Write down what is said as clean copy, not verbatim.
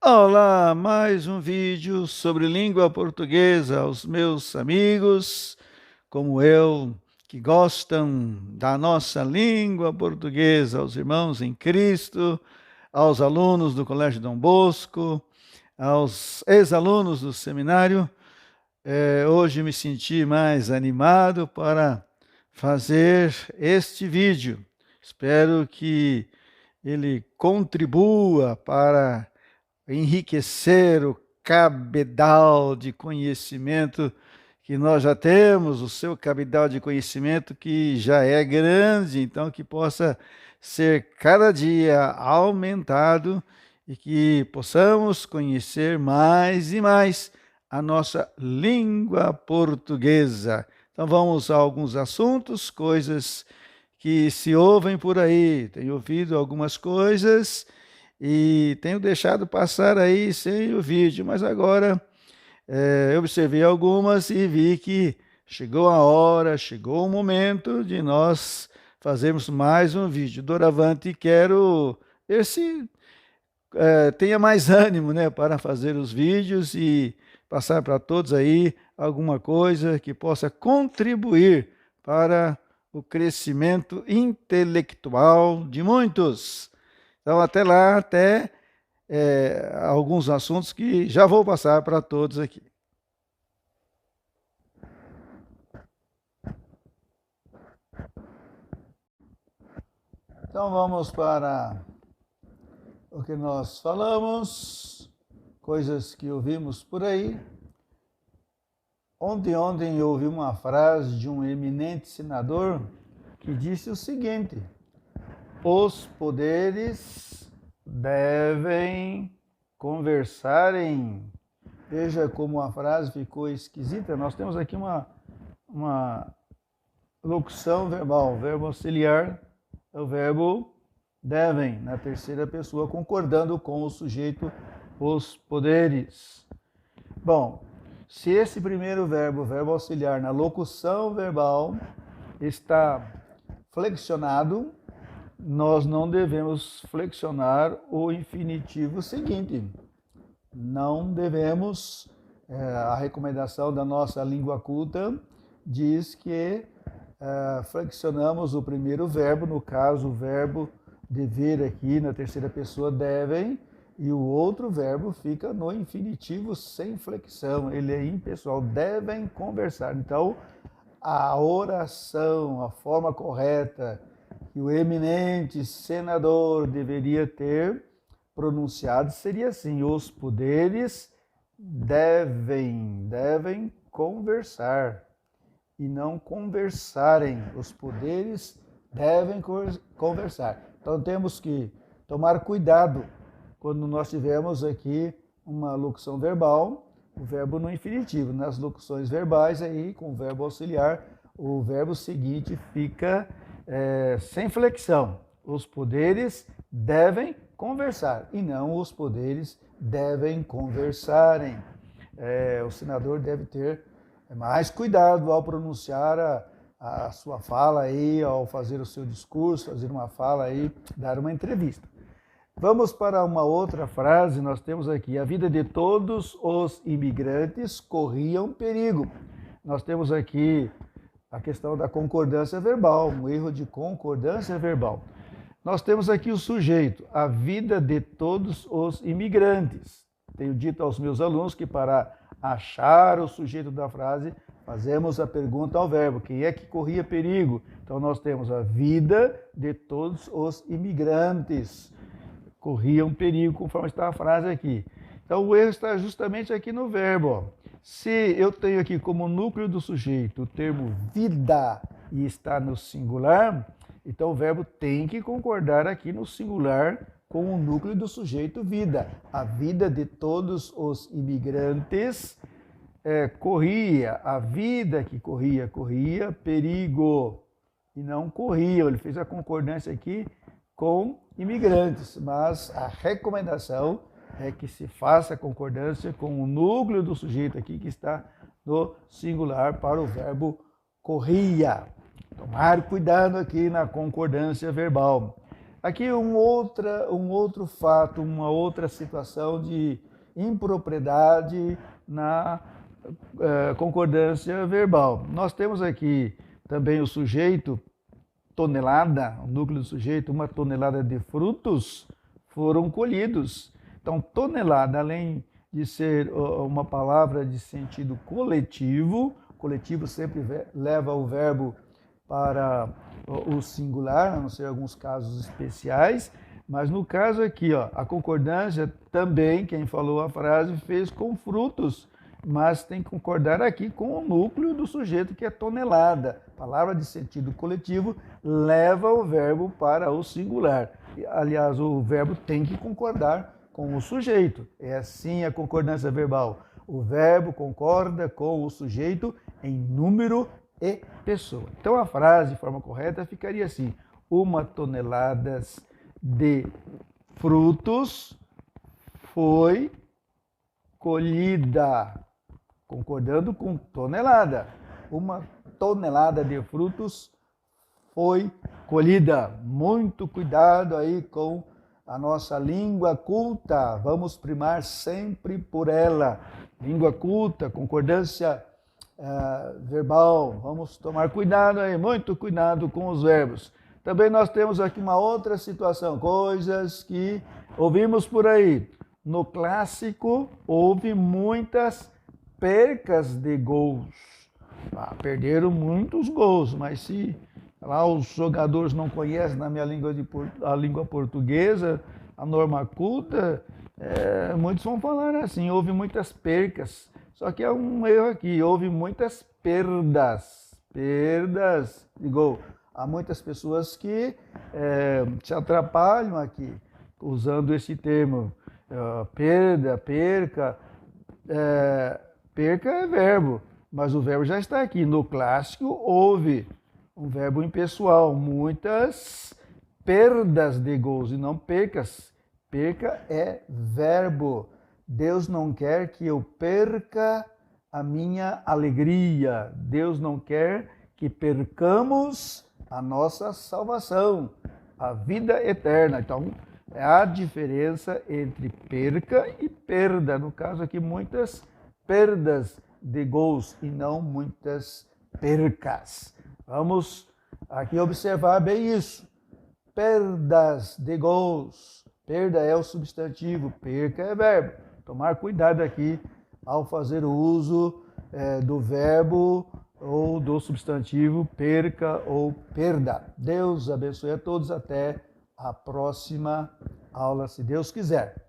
Olá, mais um vídeo sobre língua portuguesa aos meus amigos, como eu, que gostam da nossa língua portuguesa, aos irmãos em Cristo, aos alunos do Colégio Dom Bosco, aos ex-alunos do seminário. Hoje me senti mais animado para fazer este vídeo. Espero que ele contribua para enriquecer o cabedal de conhecimento que nós já temos, o seu cabedal de conhecimento que já é grande, então que possa ser cada dia aumentado e que possamos conhecer mais e mais a nossa língua portuguesa. Então vamos a alguns assuntos, coisas que se ouvem por aí. Tenho ouvido algumas coisas e tenho deixado passar aí sem o vídeo, mas agora eu observei algumas e vi que chegou a hora, chegou o momento de nós fazermos mais um vídeo. Doravante, quero ver se tenha mais ânimo, né, para fazer os vídeos e passar para todos aí alguma coisa que possa contribuir para o crescimento intelectual de muitos. Então, até lá, até alguns assuntos que já vou passar para todos aqui. Então, vamos para o que nós falamos, coisas que ouvimos por aí. Ontem eu ouvi uma frase de um eminente senador que disse o seguinte: os poderes devem conversarem. Veja como a frase ficou esquisita. Nós temos aqui uma locução verbal, verbo auxiliar é o verbo devem, na terceira pessoa, concordando com o sujeito, os poderes. Bom, se esse primeiro verbo, verbo auxiliar, na locução verbal, está flexionado, nós não devemos flexionar o infinitivo seguinte. Não devemos, a recomendação da nossa língua culta diz que flexionamos o primeiro verbo, no caso o verbo dever aqui na terceira pessoa devem, e o outro verbo fica no infinitivo sem flexão, ele é impessoal, devem conversar. Então, a oração, a forma correta que o eminente senador deveria ter pronunciado seria assim: os poderes devem conversar e não conversarem. Os poderes devem conversar. Então temos que tomar cuidado quando nós tivermos aqui uma locução verbal, o verbo no infinitivo. Nas locuções verbais aí, com o verbo auxiliar, o verbo seguinte fica sem flexão. Os poderes devem conversar e não os poderes devem conversarem. O senador deve ter mais cuidado ao pronunciar a sua fala aí, ao fazer o seu discurso, fazer uma fala aí, dar uma entrevista. Vamos para uma outra frase, nós temos aqui: a vida de todos os imigrantes corriam perigo. Nós temos aqui a questão da concordância verbal, um erro de concordância verbal. Nós temos aqui o sujeito, a vida de todos os imigrantes. Tenho dito aos meus alunos que para achar o sujeito da frase, fazemos a pergunta ao verbo: quem é que corria perigo? Então nós temos a vida de todos os imigrantes. Corriam perigo, conforme está a frase aqui. Então o erro está justamente aqui no verbo. Se eu tenho aqui como núcleo do sujeito o termo vida e está no singular, então o verbo tem que concordar aqui no singular com o núcleo do sujeito vida. A vida de todos os imigrantes corria, a vida que corria perigo e não corriam. Ele fez a concordância aqui com imigrantes, mas a recomendação é que se faça a concordância com o núcleo do sujeito aqui que está no singular para o verbo corria. Tomar cuidado aqui na concordância verbal. Aqui um outro fato, uma outra situação de impropriedade na concordância verbal. Nós temos aqui também o sujeito, tonelada, o núcleo do sujeito, 1 tonelada de frutos foram colhidos. Então, tonelada, além de ser uma palavra de sentido coletivo sempre leva o verbo para o singular, a não ser alguns casos especiais, mas no caso aqui, ó, a concordância também, quem falou a frase, fez com frutos, mas tem que concordar aqui com o núcleo do sujeito, que é tonelada. Palavra de sentido coletivo leva o verbo para o singular. Aliás, o verbo tem que concordar com o sujeito. É assim a concordância verbal. O verbo concorda com o sujeito em número e pessoa. Então a frase, de forma correta, ficaria assim: 1 tonelada de frutos foi colhida. Concordando com tonelada. 1 tonelada de frutos foi colhida. Muito cuidado aí com a nossa língua culta. Vamos primar sempre por ela. Língua culta, concordância verbal. Vamos tomar cuidado aí, muito cuidado com os verbos. Também nós temos aqui uma outra situação, coisas que ouvimos por aí. No clássico, houve muitas percas de gols. Perderam muitos gols, mas se lá os jogadores não conhecem na minha a língua portuguesa, a norma culta, muitos vão falar assim, houve muitas percas. Só que é um erro aqui, houve muitas perdas de gol. Há muitas pessoas que se atrapalham aqui, usando esse termo, perca. Perca é verbo, mas o verbo já está aqui. No clássico, houve um verbo impessoal, muitas perdas de gols e não percas. Perca é verbo. Deus não quer que eu perca a minha alegria. Deus não quer que percamos a nossa salvação, a vida eterna. Então, é a diferença entre perca e perda. No caso aqui, muitas perdas de gols e não muitas percas. Vamos aqui observar bem isso. Perdas de gols. Perda é o substantivo, perca é verbo. Tomar cuidado aqui ao fazer o uso do verbo ou do substantivo perca ou perda. Deus abençoe a todos. Até a próxima aula, se Deus quiser.